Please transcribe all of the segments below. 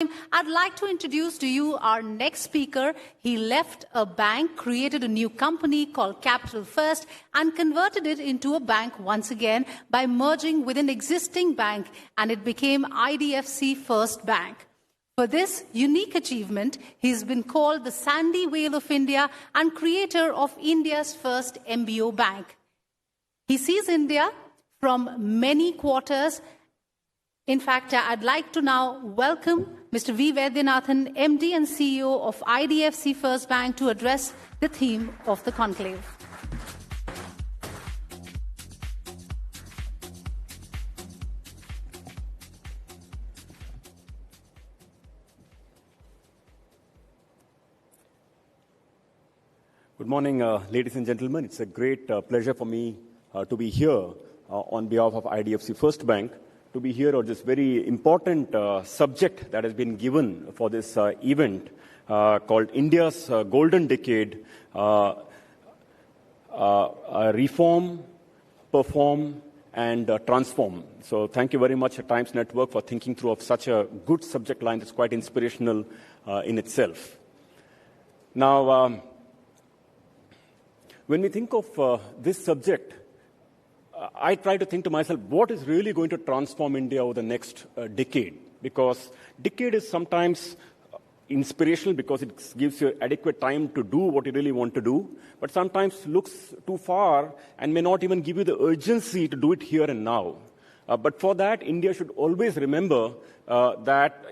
I'd like to introduce to you our next speaker. He left a bank, created a new company called Capital First, and converted it into a bank once again by merging with an existing bank, and it became IDFC FIRST Bank. For this unique achievement, he's been called the Sandy Whale of India and creator of India's first MBO bank. He sees India from many quarters. In fact, I'd like to now welcome Mr. V Vaidyanathan, MD and CEO of IDFC FIRST Bank, to address the theme of the conclave. Good morning, ladies and gentlemen. It's a great pleasure for me to be here on behalf of IDFC FIRST Bank, to be here on this very important subject that has been given for this event called India's Golden Decade, Reform, Perform, and Transform. So thank you very much at Times Network for thinking through of such a good subject line that's quite inspirational in itself. Now, when we think of this subject, I try to think to myself, what is really going to transform India over the next decade? Because decade is sometimes inspirational because it gives you adequate time to do what you really want to do, but sometimes looks too far and may not even give you the urgency to do it here and now. But for that, India should always remember that,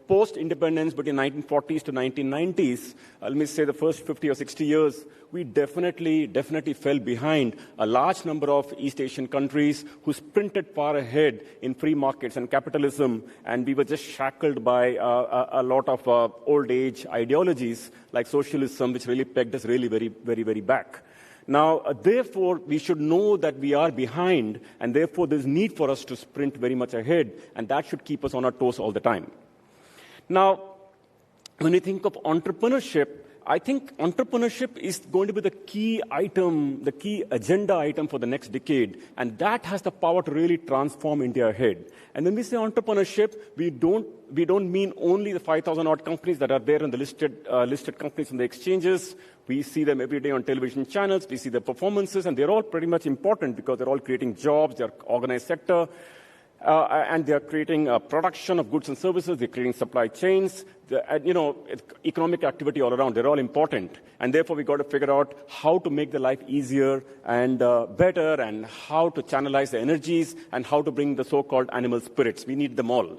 post-independence between 1940s to 1990s, let me say the first 50 or 60 years, we definitely fell behind a large number of East Asian countries who sprinted far ahead in free markets and capitalism, and we were just shackled by a lot of old age ideologies like socialism, which really pegged us really very back. Now, therefore, we should know that we are behind, and therefore there's need for us to sprint very much ahead, and that should keep us on our toes all the time. Now, when we think of entrepreneurship, I think entrepreneurship is going to be the key item, the key agenda item for the next decade, and that has the power to really transform India ahead. And when we say entrepreneurship, we don't mean only the 5,000 odd companies that are there in the listed companies in the exchanges. We see them every day on television channels. We see their performances, and they're all pretty much important because they're all creating jobs. They're organized sector. And they are creating production of goods and services. They're creating supply chains. Economic activity all around. They're all important. And therefore, we've got to figure out how to make the life easier and better, and how to channelize the energies, and how to bring the so-called animal spirits. We need them all.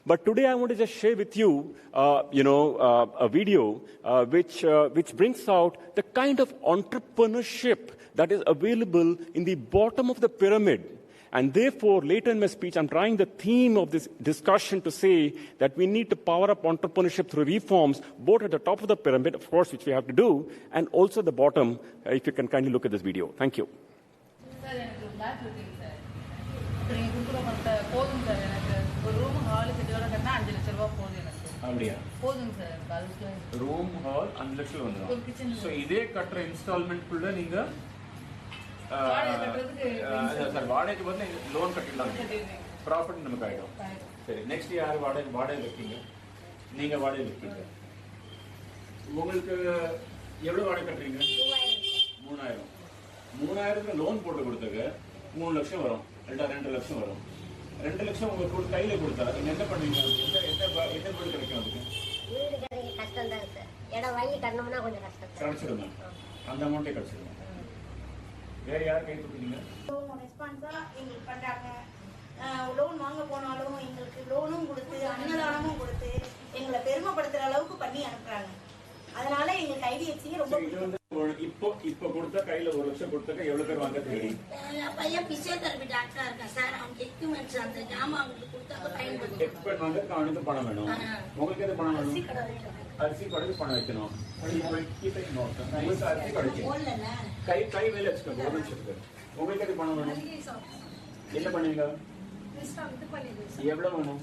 But today, I want to just share with you, a video which brings out the kind of entrepreneurship that is available in the bottom of the pyramid. And therefore, later in my speech, I'm trying the theme of this discussion to say that we need to power up entrepreneurship through reforms, both at the top of the pyramid, of course, which we have to do, and also at the bottom, if you can kindly look at this video. Thank you. Room hall, so இதே கட்டற instalment நீங்க sir வாடகைக்கு வந்து loan கட்டிடலாம், property நமக்கு ஆயிடும். சரி, next யார் வாடகை வைக்கீங்க? நீங்க வாடகை வைக்கீங்க. உங்களுக்கு எவ்வளவு வாடகை கட்டுறீங்க? 3000. 3000 லோன் போட்டு கொடுத்தது 3 லட்சம் வரும், 2 லட்சம் வரும். 2 லட்சம் உங்களுக்கு கையில கொடுத்தா நீங்க என்ன பண்ணுவீங்க? என்ன வீடு கிடைக்கும்? அதுக்கு வீடு கிடைக்க கஷ்டம் தான் சார். இடம் வாங்கி கட்டணும்னா கொஞ்சம் கஷ்டம். கிடைச்சிடுங்க, அந்த அமௌண்ட்டே கிடைச்சிடுங்க. வேற யார் கை கொடுத்தீங்க? ரெஸ்பான்ஸா எங்களுக்கு பண்றாங்க. லோன் வாங்க போனாலும் எங்களுக்கு லோனும் கொடுத்து அன்னதானமும் கொடுத்து எங்களை பெருமைப்படுத்துற அளவுக்கு பண்ணி அனுப்புறாங்க. அதனால எங்களுக்கு ஐடிஎஃப்சி ரொம்ப இப்போ கொடுத்த கையில 1 லட்சம் கொடுத்தா எவ்வளவு பேர் வாங்க தெரியும்? பையன் பிசியோதெரபி டாக்டரா இருக்கா சார். அவங்க எக்யூப்மெண்ட்ஸ் அந்த ஜாமான் அவங்களுக்கு கொடுத்தா பயன்படுது. எக்ஸ்பர்ட் வந்து அவனுக்கு பணம் வேணும். உங்களுக்கு எது பணம் வேணும்? அரிசி கடைக்கு பணம் வைக்கணும். உங்களுக்கு அரிசி கடைக்கு கை வேலை வச்சுக்கோங்க. 1 லட்சத்துக்கு உங்களுக்கு எது பணம் வேணும்? என்ன பண்ணுவீங்க? எவ்வளவு வேணும்?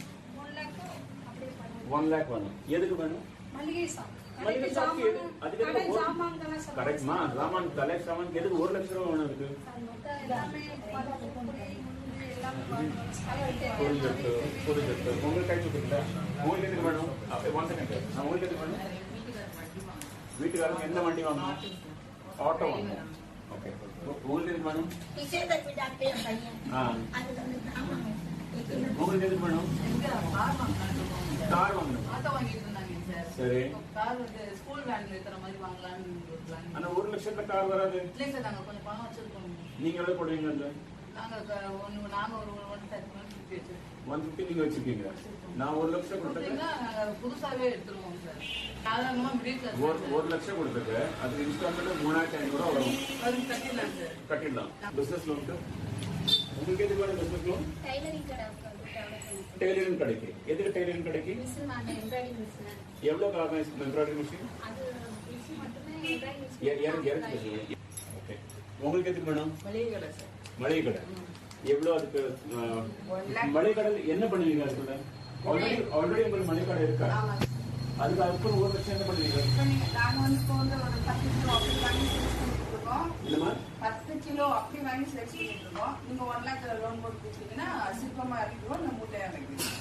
1 lakh வேணும். எதுக்கு வேணும்? கரெக்ட்மா, சாமான் தலை சாமான் எதுக்கு 1 லட்சம் ரூபாய் வேணும்? இருக்கு உங்களுக்கு கை கொடுக்குறீங்களா? உங்களுக்கு எதுக்கு வேணும்? ஒன் செகண்ட், நான் உங்களுக்கு எதுக்கு வேணும்? வீட்டுக்காரங்க எந்த வண்டி வாங்கணும்? ஆட்டோ வாங்கணும். ஓகே, உங்களுக்கு எதுக்கு வேணும்? உங்களுக்கு எதுக்கு வேணும்? கார் வாங்கணும். சரி, ஸ்கூல் வேன்ல இருக்கிற மாதிரி வாங்கலாம்னு பிளான். ஆனா 1 லட்சத்துல கார் வராது. இல்ல சார், நாங்க கொஞ்சம் பணம் வச்சிருக்கோம். நீங்க எவ்வளவு போடுவீங்க? நாங்க ஒரு 150 வச்சிருக்கோம். 150 நீங்க வச்சிருக்கீங்க. நான் 1 லட்சம் கொடுத்தேன். நாங்க புதுசாவே எடுத்துருவோம் சார். சாதாரணமா மிடில் கிளாஸ் 1 லட்சம் கொடுத்தேன். அது இன்ஸ்டால்மெண்ட் 3500 ரூபாய் வரும். அது கட்டிடலாம் சார். கட்டிடலாம். பிசினஸ் லோனுக்கு உங்களுக்கு எதுக்கு வேணும்? பிசினஸ் லோன் டெய்லரிங் கடைக்கு. எதுக்கு டெய்லரிங் கடைக்கு? எவ்வளவு காரணம் எம்ப்ராய்டரி மிஷின்? ஓகே, உங்களுக்கு எதுக்கு வேணும்? மளிகை கடை சார். மளிகை கடை. எவ்வளவு அதுக்கு? மளிகை கடை என்ன பண்ணுவீங்க? அதுக்குள்ள ஆல்ரெடி உங்களுக்கு மளிகை கடை இருக்கா? அதுக்கு அதுக்கு 1 லட்சம் என்ன பண்ணுவீங்க? நாங்க இப்போ ஒரு 10 கிலோ அப்படி வாங்கி கொடுத்துருக்கோம். இல்லைம்மா, 10 கிலோ அப்படி வாங்கி செலக்ட் பண்ணிட்டு இருக்கோம். நீங்க 1 லாக் லோன் போட்டு கொடுத்தீங்கன்னா சிற்பமா இறக்கிடுவோம், நம்ம மூட்டையா இறக்கிடுவோம்.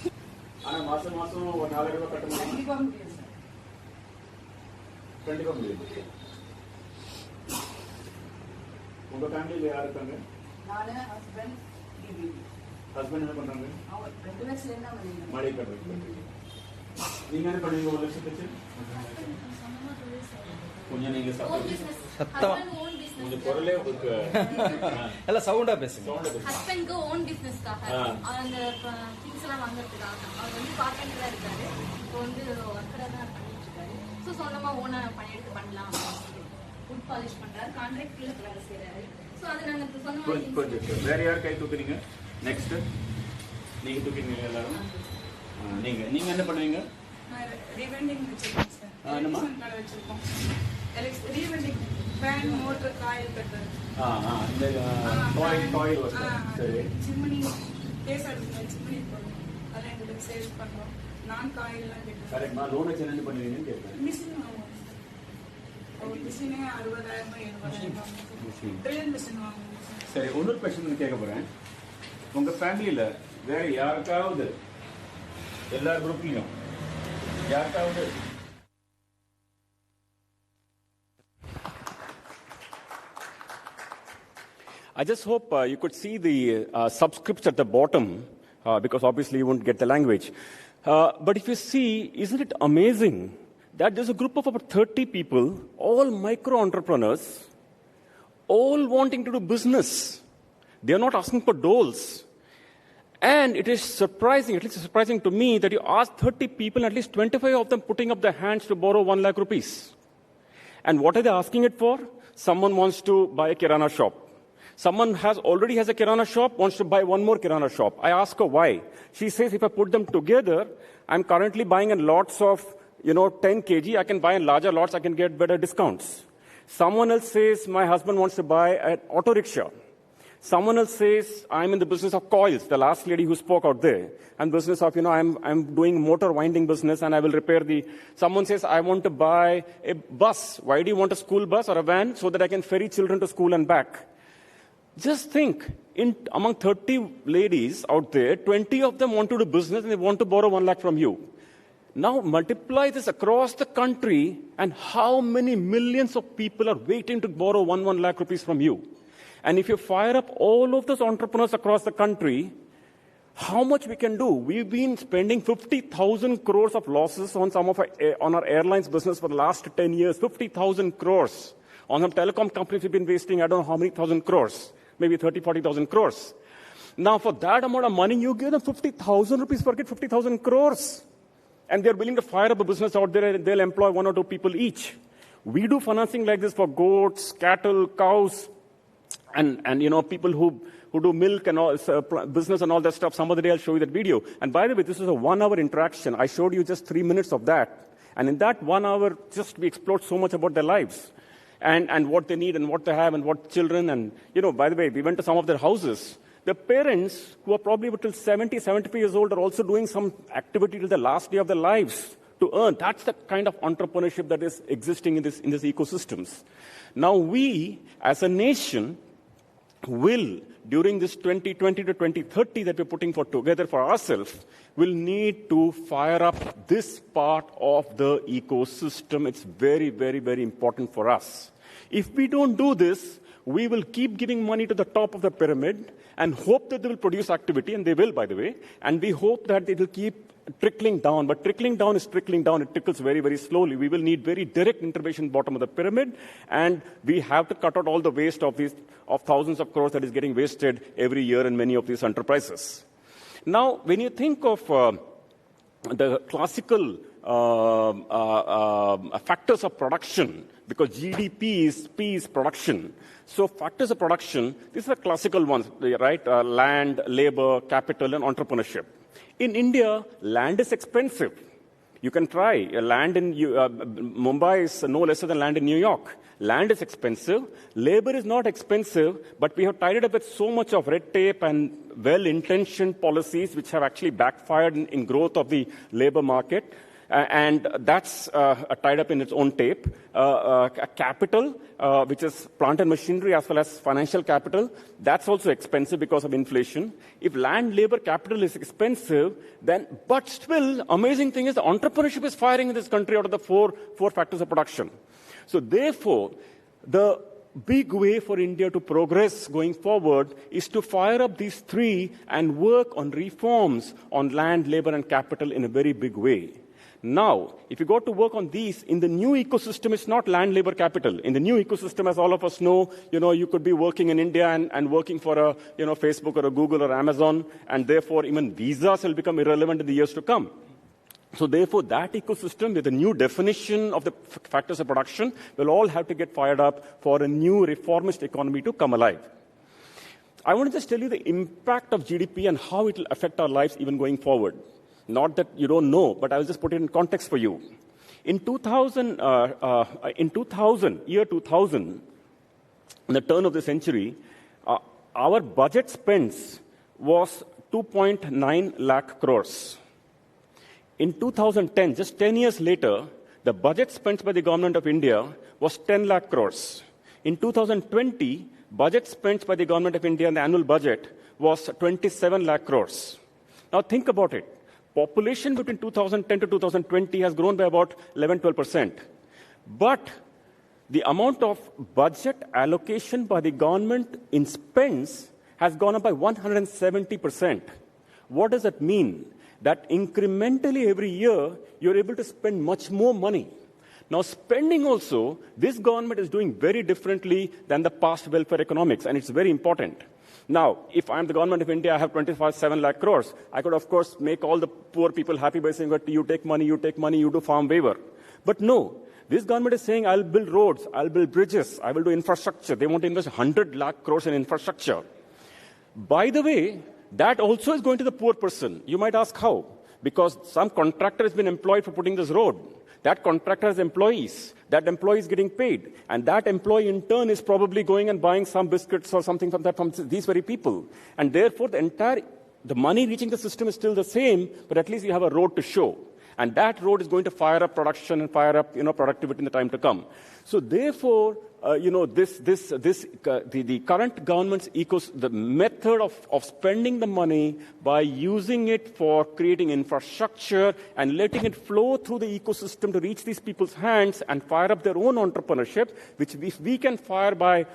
ஆனா மாசம் ஒரு 4000 ரூபாய் கட்டணும். கண்டிப்பா முடியும் சார். கண்டிப்பா முடியும். உங்க ஃபேமிலியில யார் இருக்காங்க? நானு, ஹஸ்பண்ட், பேபி. ஹஸ்பண்ட் என்ன பண்றாங்க? அவங்க 2 பேரும் சேர்ந்து தான் பண்ணுவீங்க. மளிகை கடை. நீங்க என்ன பண்ணுவீங்க 1 லட்சத்துக்கு? கொஞ்சம் நீங்க சத்தமா கொஞ்சம் குரலே உங்களுக்கு எல்லாம் சவுண்டா பேசுங்க. ஹஸ்பண்ட்க்கு ஓன் பிசினஸ்க்காக அந்த திங்ஸ் எல்லாம் வாங்குறதுக்காக அவர் வந்து பார்ட்னரா இருக்காரு. இப்போ வந்து ஒர்க்கரா தான் பண்ணிட்டு இருக்காரு. ஸோ சொந்தமா ஓனா எடுத்து பண்ணலாம். ஃபுட் பாலிஷ் பண்றாரு, கான்ட்ராக்ட்ல வேலை செய்யறாரு. ஸோ அது நாங்க சொந்தமா. வேற யார் கை தூக்குறீங்க? நெக்ஸ்ட் நீங்க தூக்குறீங்க எல்லாரும். நீங்க என்ன பண்ணுவீங்க? ரீவெண்டிங் வச்சிருக்கோம் சார். என்னமா கடை வச்சிருக்கோம். Rewinding fan, motor, coil cutter. இந்த காயில் வர்க். சரி, சிம்னி கேஸ் அடுத்து சிம்னி போடுறோம். அதெல்லாம் எங்களுக்கு சேல்ஸ் பண்றோம். நான் காயில்லாம் கேட்குறேன். கரெக்ட்மா. லோன் வச்சு என்ன பண்ணுவீங்கன்னு கேட்குறேன். மிஷின் வாங்குவோம். ஒரு மிஷினே 60,000 70,000 ட்ரில் மிஷின் வாங்குவோம். சரி, இன்னொரு கொஸ்டின் கேட்க போறேன். உங்க ஃபேமிலியில வேற யாருக்காவது, எல்லா குரூப்லயும் யாருக்காவது I just hope you could see the subscripts at the bottom, because obviously you won't get the language. But if you see, isn't it amazing that there's a group of about 30 people, all micro-entrepreneurs, all wanting to do business. They are not asking for doles. And it is surprising, at least surprising to me, that you ask 30 people, at least 25 of them putting up their hands to borrow 1 lakh rupees. And what are they asking it for? Someone wants to buy a kirana shop. Someone already has a kirana shop, wants to buy one more kirana shop. I ask her why. She says, if I put them together, I'm currently buying in lots of, 10 kg. I can buy in larger lots. I can get better discounts. Someone else says, my husband wants to buy an auto rickshaw. Someone else says, I'm in the business of coils. The last lady who spoke out there. And business of, I'm doing motor winding business and I will repair Someone says, I want to buy a bus. Why do you want a school bus or a van? So that I can ferry children to school and back. Just think, among 30 ladies out there, 20 of them want to do business and they want to borrow 1 lakh from you. Now multiply this across the country and how many millions of people are waiting to borrow 1 lakh rupees from you. And if you fire up all of those entrepreneurs across the country, how much we can do? We've been spending 50,000 crores of losses on on our airlines business for the last 10 years. 50,000 crores. On some telecom companies, we've been wasting, I don't know how many thousand crores. Maybe 30, 40,000 crores. Now, for that amount of money, you give them 50,000 rupees, forget 50,000 crores. And they're willing to fire up a business out there and they'll employ 1 or 2 people each. We do financing like this for goats, cattle, cows, and people who do milk and all, business and all that stuff. Some other day I'll show you that video. And by the way, this is a 1-hour interaction. I showed you just 3 minutes of that. And in that 1 hour, we explored so much about their lives. And what they need and what they have and what children. And, by the way, we went to some of their houses. The parents, who are probably till 70, 75 years old, are also doing some activity till the last day of their lives to earn. That's the kind of entrepreneurship that is existing in these ecosystems. Now we, as a nation, will during this 2020 to 2030 that we're putting together for ourselves, will need to fire up this part of the ecosystem. It's very, very, very important for us. If we don't do this, we will keep giving money to the top of the pyramid and hope that they will produce activity, and they will, by the way, and we hope that they will keep trickling down. But trickling down is trickling down. It trickles very, very slowly. We will need very direct intervention bottom of the pyramid, and we have to cut out all the waste of thousands of crores that is getting wasted every year in many of these enterprises. Now, when you think of the classical factors of production, because GDP is production. So factors of production, these are the classical ones, right? Land, labor, capital, and entrepreneurship. In India, land is expensive. You can try. Land in Mumbai is no lesser than land in New York. Land is expensive. Labor is not expensive, but we have tied it up with so much of red tape and well-intentioned policies which have actually backfired in growth of the labor market. And that's tied up in its own tape. Capital, which is plant and machinery as well as financial capital, that's also expensive because of inflation. If land, labor, capital is expensive, but still, amazing thing is the entrepreneurship is firing in this country out of the four factors of production. So therefore, the big way for India to progress going forward is to fire up these three and work on reforms on land, labor, and capital in a very big way. Now, if you go to work on these, in the new ecosystem, it's not land, labor, capital. In the new ecosystem, as all of us know, you could be working in India and working for a, Facebook or a Google or Amazon, and therefore even visas will become irrelevant in the years to come. So therefore, that ecosystem with a new definition of the factors of production will all have to get fired up for a new reformist economy to come alive. I want to just tell you the impact of GDP and how it will affect our lives even going forward. Not that you don't know, but I'll just put it in context for you. In 2000, year 2000, in the turn of the century, our budget spends was 2.9 lakh crores. In 2010, just 10 years later, the budget spent by the government of India was 10 lakh crores. In 2020, budget spent by the government of India in the annual budget was 27 lakh crores. Now think about it. Population between 2010 to 2020 has grown by about 11-12%. But the amount of budget allocation by the government in spends has gone up by 170%. What does that mean? That incrementally every year, you're able to spend much more money. Now, spending also, this government is doing very differently than the past welfare economics, and it's very important. Now, if I'm the government of India, I have 7 lakh crores. I could, of course, make all the poor people happy by saying, you take money, you do farm waiver. But no, this government is saying, I'll build roads, I'll build bridges, I will do infrastructure. They want to invest 100 lakh crores in infrastructure. By the way, that also is going to the poor person. You might ask how? Because some contractor has been employed for putting this road. That contractor has employees. That employee is getting paid. And that employee, in turn, is probably going and buying some biscuits or something from these very people. And therefore, the money reaching the system is still the same, but at least you have a road to show. And that road is going to fire up production and fire up, productivity in the time to come. So therefore, the current government's the method of spending the money by using it for creating infrastructure and letting it flow through the ecosystem to reach these people's hands and fire up their own entrepreneurship, which if we can fire by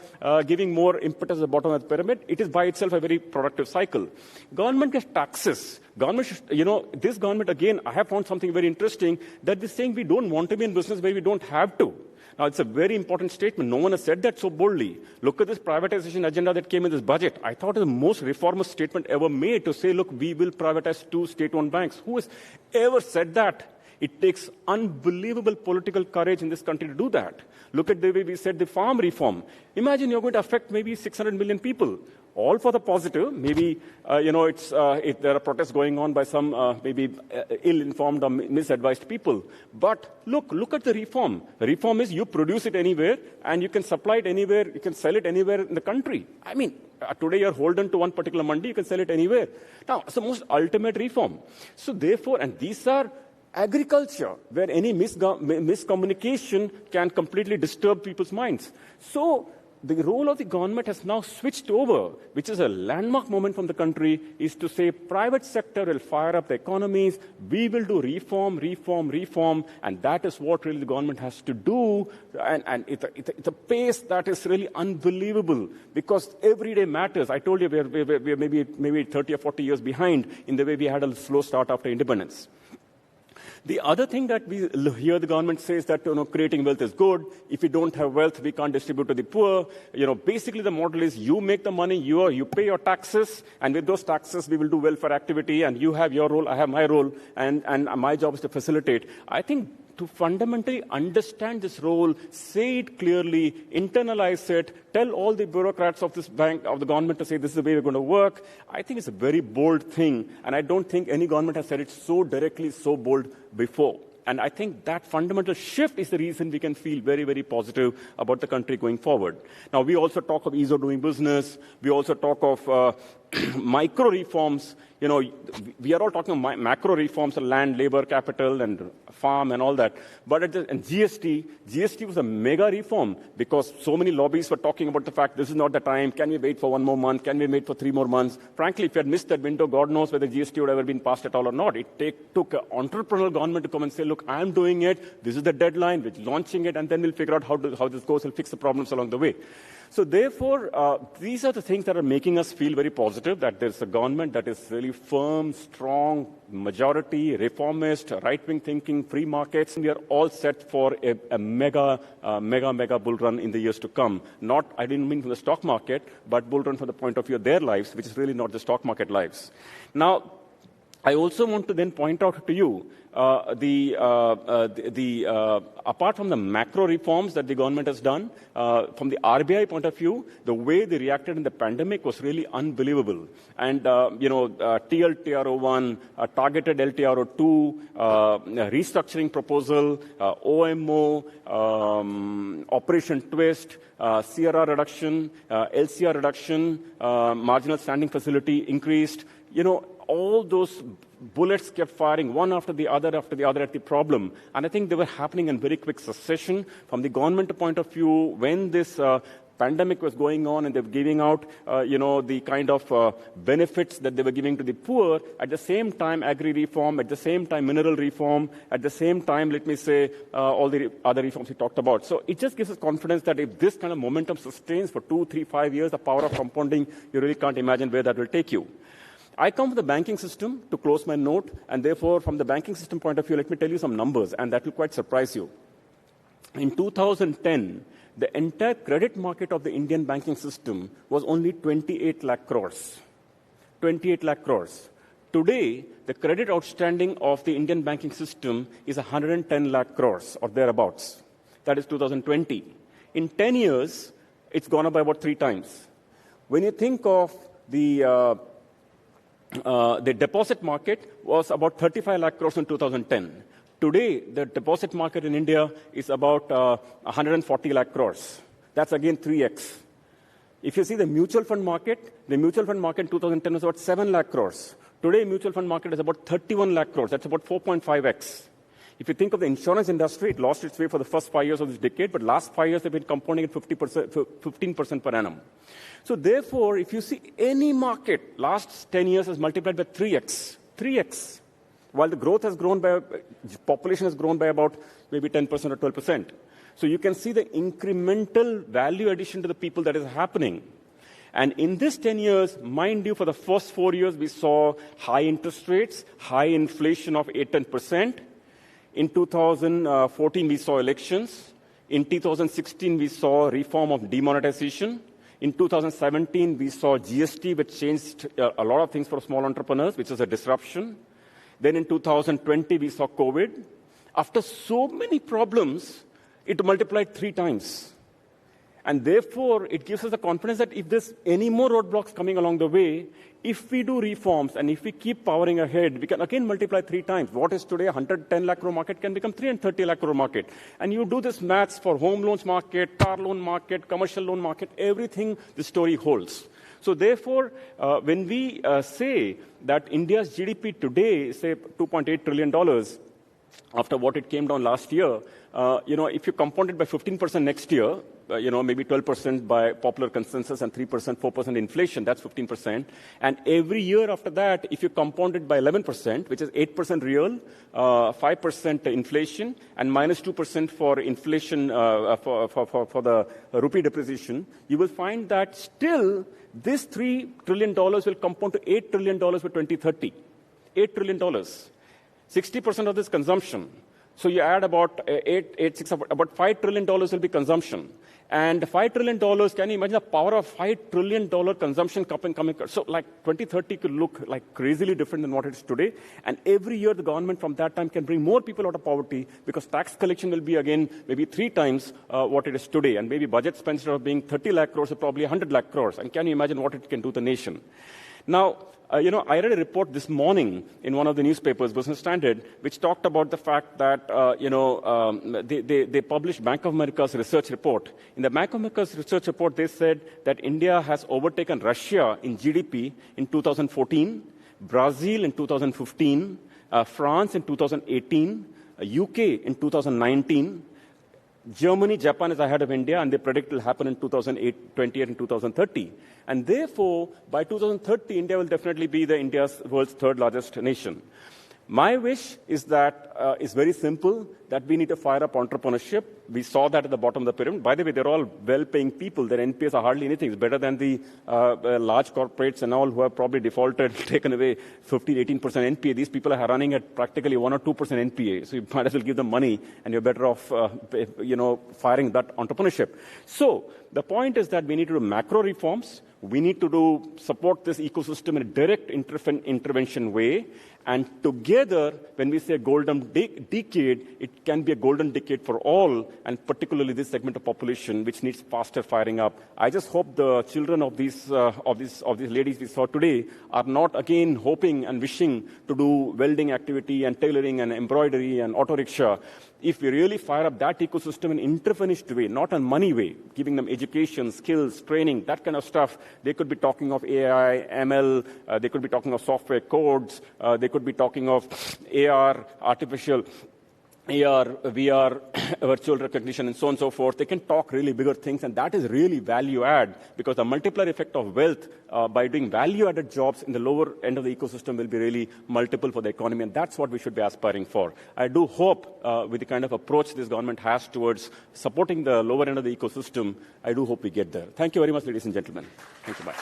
giving more impetus at the bottom of the pyramid, it is by itself a very productive cycle. Government gets taxes. This government, again, I have found something very interesting, that they're saying we don't want to be in business where we don't have to. Now, it's a very important statement. No one has said that so boldly. Look at this privatization agenda that came in this budget. I thought it was the most reformist statement ever made to say, look, we will privatize 2 state-owned banks. Who has ever said that? It takes unbelievable political courage in this country to do that. Look at the way we said the farm reform. Imagine you're going to affect maybe 600 million people. All for the positive. Maybe, there are protests going on by some ill-informed or misadvised people. But look at the reform. The reform is you produce it anywhere and you can supply it anywhere, you can sell it anywhere in the country. I mean, today you're holden to one particular mandi, you can sell it anywhere. Now, it's the most ultimate reform. So therefore, and these are agriculture, where any miscommunication can completely disturb people's minds. So, the role of the government has now switched over, which is a landmark moment from the country, is to say private sector will fire up the economies, we will do reform, and that is what really the government has to do. And it's a pace that is really unbelievable because every day matters. I told you we're maybe 30 or 40 years behind in the way we had a slow start after independence. The other thing that we hear the government say is that, creating wealth is good. If we don't have wealth, we can't distribute to the poor. Basically the model is you make the money, you pay your taxes, and with those taxes, we will do welfare activity, and you have your role, I have my role, and my job is to facilitate. I think to fundamentally understand this role, say it clearly, internalize it, tell all the bureaucrats of this bank, of the government to say this is the way we're going to work, I think it's a very bold thing. And I don't think any government has said it so directly, so bold before. And I think that fundamental shift is the reason we can feel very, very positive about the country going forward. Now, we also talk of ease of doing business. We also talk of micro reforms. We are all talking about macro reforms of land, labor, capital, and farm and all that. But and GST was a mega reform because so many lobbies were talking about the fact this is not the time. Can we wait for 1 more month? Can we wait for 3 more months? Frankly, if you had missed that window, God knows whether GST would have ever been passed at all or not. It took an entrepreneurial government to come and say, look, I'm doing it. This is the deadline. We're launching it, and then we'll figure out how this goes and fix the problems along the way. So therefore, these are the things that are making us feel very positive, that there's a government that is really firm, strong, majority, reformist, right-wing thinking, free markets. We are all set for a mega bull run in the years to come. I didn't mean from the stock market, but bull run from the point of view of their lives, which is really not the stock market lives. Now, I also want to then point out to you apart from the macro reforms that the government has done, from the RBI point of view, the way they reacted in the pandemic was really unbelievable. And, TLTRO1, targeted LTRO2, restructuring proposal, OMO, Operation Twist, CRR reduction, LCR reduction, marginal standing facility increased, all those bullets kept firing one after the other at the problem. And I think they were happening in very quick succession. From the government point of view, when this pandemic was going on and they were giving out, the kind of benefits that they were giving to the poor, at the same time, agri reform, at the same time, mineral reform, at the same time, let me say, all the other reforms we talked about. So it just gives us confidence that if this kind of momentum sustains for 2, 3, 5 years, the power of compounding, you really can't imagine where that will take you. I come from the banking system, to close my note, and therefore, from the banking system point of view, let me tell you some numbers, and that will quite surprise you. In 2010, the entire credit market of the Indian banking system was only 28 lakh crores. 28 lakh crores. Today, the credit outstanding of the Indian banking system is 110 lakh crores, or thereabouts. That is 2020. In 10 years, it's gone up by about 3 times. When you think of the deposit market was about 35 lakh crores in 2010. Today, the deposit market in India is about 140 lakh crores. That's again 3x. If you see the mutual fund market in 2010 was about 7 lakh crores. Today, mutual fund market is about 31 lakh crores. That's about 4.5x. If you think of the insurance industry, it lost its way for the first 5 years of this decade, but last 5 years they've been compounding at 15% per annum. So therefore, if you see any market, last 10 years has multiplied by 3x. 3x. While the growth has grown population has grown by about maybe 10% or 12%. So you can see the incremental value addition to the people that is happening. And in this 10 years, mind you, for the first 4 years, we saw high interest rates, high inflation of 8-10%. In 2014, we saw elections. In 2016, we saw reform of demonetization. In 2017, we saw GST, which changed a lot of things for small entrepreneurs, which is a disruption. Then in 2020, we saw COVID. After so many problems, it multiplied 3 times. And therefore, it gives us the confidence that if there's any more roadblocks coming along the way, if we do reforms and if we keep powering ahead, we can again multiply 3 times. What is today a 110 lakh crore market can become 330 lakh crore market. And you do this maths for home loans market, car loan market, commercial loan market, everything the story holds. So therefore, when we say that India's GDP today is, say, $2.8 trillion, after what it came down last year, if you compound it by 15% next year, maybe 12% by popular consensus and 3%, 4% inflation, that's 15%. And every year after that, if you compound it by 11%, which is 8% real, 5% inflation, and minus 2% for inflation for the rupee depreciation, you will find that still this $3 trillion will compound to $8 trillion by 2030. $8 trillion. 60% of this consumption. So you add about about $5 trillion will be consumption. And $5 trillion, can you imagine the power of $5 trillion consumption coming? So like 2030 could look like crazily different than what it is today. And every year the government from that time can bring more people out of poverty because tax collection will be again maybe 3 times what it is today. And maybe budget spend instead of being 30 lakh crores are probably 100 lakh crores. And can you imagine what it can do to the nation? Now, I read a report this morning in one of the newspapers, Business Standard, which talked about the fact that, they published Bank of America's research report. In the Bank of America's research report, they said that India has overtaken Russia in GDP in 2014, Brazil in 2015, France in 2018, UK in 2019, Germany, Japan is ahead of India, and they predict it will happen in 2028 and 2030. And therefore, by 2030, India will definitely be India's world's 3rd largest nation. My wish is that it's very simple, that we need to fire up entrepreneurship. We saw that at the bottom of the pyramid. By the way, they're all well-paying people. Their NPAs are hardly anything. It's better than the large corporates and all who have probably defaulted, taken away 15, 18% NPA. These people are running at practically 1 or 2% NPA. So you might as well give them money, and you're better off, firing that entrepreneurship. So the point is that we need to do macro reforms. We need to support this ecosystem in a direct intervention way. And together, when we say golden decade, it can be a golden decade for all, and particularly this segment of population, which needs faster firing up. I just hope the children of these ladies we saw today are not again hoping and wishing to do welding activity and tailoring and embroidery and auto rickshaw. If we really fire up that ecosystem in an interventionist way, not a money way, giving them education, skills, training, that kind of stuff, they could be talking of AI, ML, they could be talking of software codes, they could be talking of AR, VR, virtual recognition, and so on and so forth. They can talk really bigger things, and that is really value add, because the multiplier effect of wealth by doing value-added jobs in the lower end of the ecosystem will be really multiple for the economy, and that's what we should be aspiring for. I do hope, with the kind of approach this government has towards supporting the lower end of the ecosystem, I do hope we get there. Thank you very much, ladies and gentlemen. Thank you. Bye.